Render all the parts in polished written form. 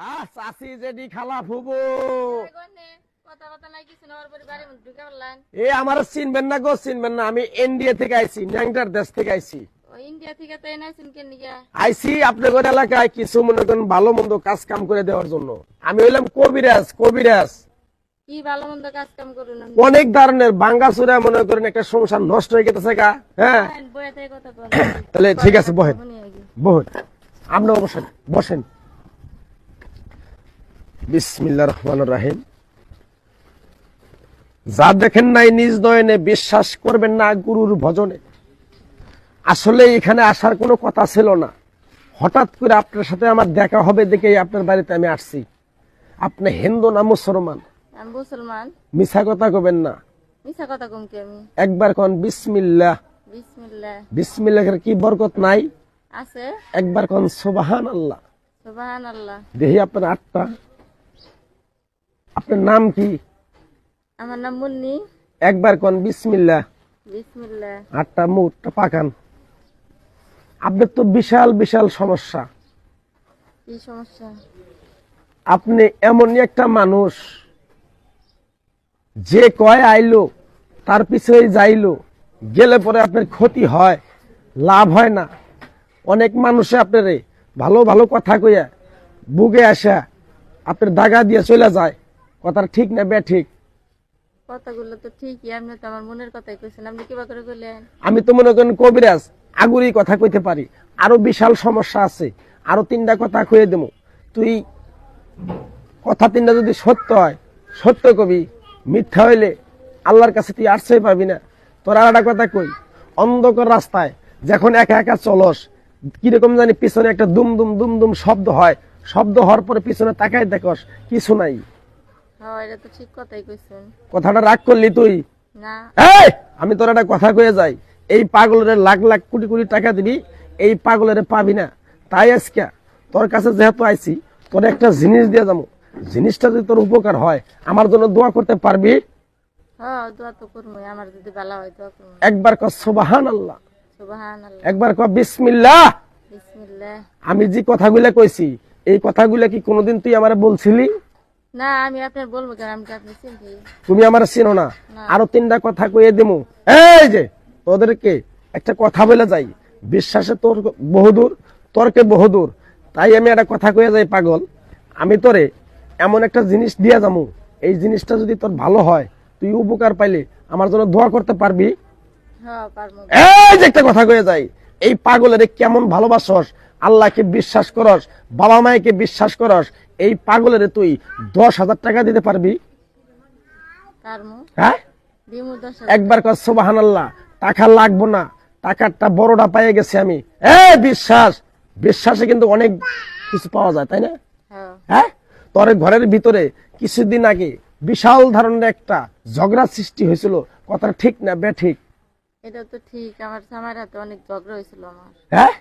চাচি জেডি খালা ফুবু এ আমার চিনবেন না গো, চিনবেন না। আমি ইন্ডিয়া থেকে আইছি, ন্যাংটার দেশ থেকে আইছি। আইছি আপনাদের এলাকায় কিছু মনে করেন ভালো মন্দ কাজ কাম করে দেওয়ার জন্য। আমি হইলাম কবিরাজ। কবিরাজ কি ভালো মন্দ কাজ কাম করুন? অনেক ধরনের ভাঙ্গাচুরা মনে করেন একটা সংসার নষ্ট হয়ে গেছে গা। হ্যাঁ তাহলে ঠিক আছে, বহেন বহেন, আপনি বসেন বসেন। বিসমিল্লাহির রহমানির রহিম। যা দেখেন নাই নিজ নয়নে বিশ্বাস করবেন না গুরুর ভজনে। আসলে এখানে আসার কোনো কথা ছিল না, হঠাৎ করে আপনার সাথে আমার দেখা হবে দেখে আপনার বাড়িতে আমি আসছি। আপনি হিন্দু না মুসলমান? আমি মুসলমান। মিছা কথা কবেন না। মিছা কথা কম কি? আমি একবার কোন বিসমিল্লাহ। বিসমিল্লাহ। বিসমিল্লাহের কি বরকত নাই? আছে। একবার কোন সুবহানাল্লাহ। সুবহানাল্লাহ। দেখি আপনার আটটা। আপনার নাম কি? আমার নাম মুন্নি। একবার কোন বিসমিল্লাহ। বিসমিল্লাহ। আটটা মুখটা পাকান। আপনার তো বিশাল বিশাল সমস্যা। কি সমস্যা? আপনি এমনই একটা মানুষ যে কয় আইলো তার পিছনে যাইলো, গেলে পরে আপনার ক্ষতি হয়, লাভ হয় না। অনেক মানুষে আপনারে ভালো ভালো কথা কইয়া বুকে আসা আপনার দাগা দিয়ে চলে যায়। কথাটা ঠিক না বে ঠিক? কথাগুলো তো ঠিকই, আপনি তো আমার মনের কথাই কইছেন। আপনি কিবা করে কইলেন? আমি তো মনে করেন কবিরাজ, আগুরি কথা কইতে পারি। আরো বিশাল সমস্যা আছে, আরো তিনটা কথা কয়ে দেবো। তুই কথা তিনটা যদি সত্য হয় সত্য কবি, মিথ্যা হইলে আল্লাহর কাছে তুই আশ্রয় পাবি না। তোর আর একটা কথা কই, অন্ধকার রাস্তায় যখন একা একা চলস, কিরকম জানি পিছনে একটা দুম দুম দুম দুম শব্দ হয়। শব্দ হওয়ার পরে পিছনে তাকায় দেখস কিছু নাই। হ্যাঁ, এটা তো ঠিক কথাই কইছেন। কথাটা রাগ করলি তুই? না। এই আমি তোর একটা কথা কয়ে যাই, এই পাগলের লাখ লাখ কোটি কোটি টাকা দিবি, এই পাগলের পাবি না। তাই আজকে তোর কাছে যেহেতু আইছি, তোর একটা জিনিস দিয়ে যাবো। জিনিসটা যদি তোর উপকার হয়, আমার জন্য দোয়া করতে পারবি? হ্যাঁ, দোয়া তো করবো। আমার যদি ভালো হয় দোয়া করবো। একবার ক সুবহানাল্লাহ। সুবহানাল্লাহ। একবার ক বিসমিল্লাহ। বিসমিল্লাহ। আমি যে কথাগুলো কইছি এই কথাগুলো কি কোনোদিন তুই আমারে বলছিলি? না, আমি আপনার বলবো কেন? আমি আপনি চিনি? তুমি আমার চিনো না। আরো তিনটা কথা কইয়ে দেবো। এই যে তোদেরকে একটা কথা বলে যাই, বিশ্বাসে তোর বহুদূর, তর্কে বহুদূর। তাই আমি একটা কথা কয়ে যাই, পাগল আমি তোরে এমন একটা জিনিস দিয়া যাবো, এই জিনিসটা যদি তোর ভালো হয়, তুই উপকার পাইলে আমার জন্য দোয়া করতে পারবি? হ্যাঁ, পারবো। এই যে একটা কথা কয়ে যাই, এই পাগলের কেমন ভালোবাসস, আল্লাহকে বিশ্বাস করস, বাবা মায়েকে বিশ্বাস করস, এই পাগলের তুই 10,000 টাকা দিতে পারবি? পারবো। হ্যাঁ, দিমু 10,000। একবার কর সুবহানাল্লাহ। টাকা লাগবো না, টাকাটা বড়টা পেয়ে গেছি আমি। বিশ্বাস, বিশ্বাসে কিন্তু অনেক কিছু পাওয়া যায়, তাই না? হ্যাঁ। হ্যাঁ, তোর ঘরের ভিতরে কিছুদিন আগে বিশাল ধরনের একটা ঝগড়া সৃষ্টি হয়েছিল। কথা ঠিক না বে ঠিক? এটা তো ঠিক। আমার আমার হাতে অনেক ঝগড়া হয়েছিল আমার। হ্যাঁ,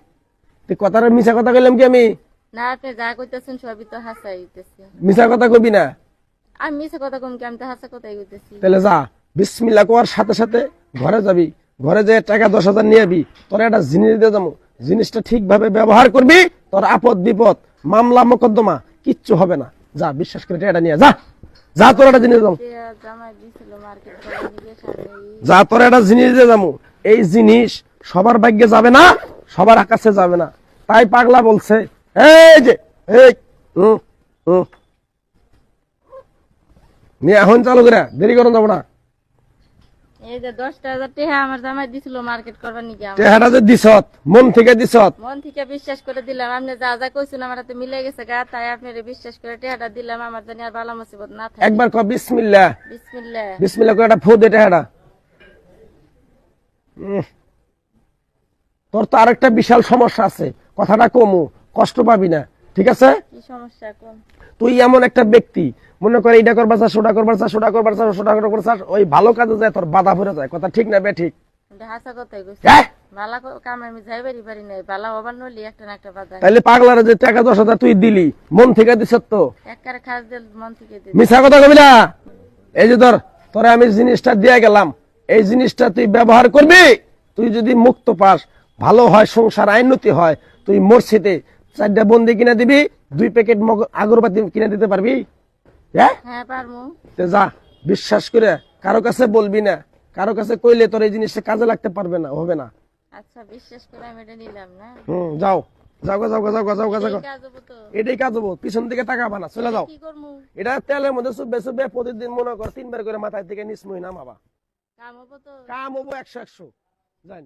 তুই কথাটা মিছা কথা কইলাম কি আমি? না, আপনি যা কইতেছেন সবই তো হাসাইতেছি। মিছা কথা কবি না। আমি মিছা কথা কম কি? আমি তো হাসা কথাই কইতেছি। তাহলে যা, বিসমিল্লাহ করার সাথে সাথে ঘরে যাবি, ঘরে যে টাকা 10,000 নিয়ে আবি। তোর একটা জিনিস দিয়ে যাবো, জিনিসটা ঠিকভাবে ব্যবহার করবি, তোর আপদ বিপদ মামলা মোকদ্দমা কিচ্ছু হবে না। যা, বিশ্বাস করে এটা নিয়ে যা। যা, তোর একটা জিনিস দাও। জামাই দিছিল মার্কেট করে নিয়ে সামনে। যা, তোর একটা জিনিস দিয়ে যাবো। এই জিনিস সবার ভাগ্যে যাবে না, সবার কাছে যাবে না। তাই পাগলা বলছে, এই যে এই নিয়ে এখন চালু করে, দেরি করুন যাবো না। এই যে 10,000 টাকা আমার জামাই দিছিল মার্কেট করবার নিকে। চেহারা যে দিছত, মন থেকে দিছত। মন থেকে বিশ্বাস করে দিলাম। আপনি যা যা কইছেন আমার হাতে মিলে গেছে গা, তাই আপনার বিশ্বাস করে টাকাটা দিলাম। আমার জানি আর বালা মুসিবত না থাকে। একবার কর বিসমিল্লাহ। বিসমিল্লাহ। বিসমিল্লাহ করে একটা ফু দে টাকাটা। তোর তো আরেকটা বিশাল সমস্যা আছে, কথাটা কমু, কষ্ট পাবি না, ঠিক আছে? কি সমস্যা কোন? তুই এমন একটা ব্যক্তি, মনে করে এইটা করবার চাস, ওটা করবার চাস, ওটা করবার চাস, ওটা করবার চাস, ওই ভালো কাজে যায় তোর বাধা পড়ে যায়। কথা ঠিক না বে ঠিক? এটা হাসা কথাই কইছি। হ্যাঁ, ভালো কাম আমি যাইবারই পারি নাই। ভালো হবার নলি একটা না একটা বাধা। তাইলে পাগলারে যে টাকা 10,000 তুই দিলি, মন থেকে দিছ তো? একবারে খাস দিল মন থেকে দিল। মিছা কথা কবি না। এই যে তোরে আমি জিনিসটা দিয়ে গেলাম, এই জিনিসটা তুই ব্যবহার করবি। তুই যদি মুক্ত পাস, ভালো হয়, সংসার আইনতি হয়, তুই মসজিদে 4টা বন্দি কিনা দিবি, 2 প্যাকেট আগরবাতি কিনে দিতে পারবি? হ্যাঁ, হ্যাঁ পারমু। তে যা, বিশ্বাস করে কারো কাছে বলবি না, কারো কাছে কইলে তোর এই জিনিসটা কাজে লাগতে পারবে না, হবে না। আচ্ছা বিশ্বাস করে আমি এটা নিলাম না। যাও যাও গো, যাও গো, যাও গো, যাও গো, যাও গো। এই কাজ হবো তো? এটাই কাজ হবো, পিছন দিকে তাকাবা না, চলে যাও। কি করমু? এটা তেলের মধ্যে চুপবে চুপবে প্রতিদিন মনে কর 3 বার করে মাথায় থেকে নিসমই নামাবা। কাম হবো তো? কাম হবো 100 100। জান।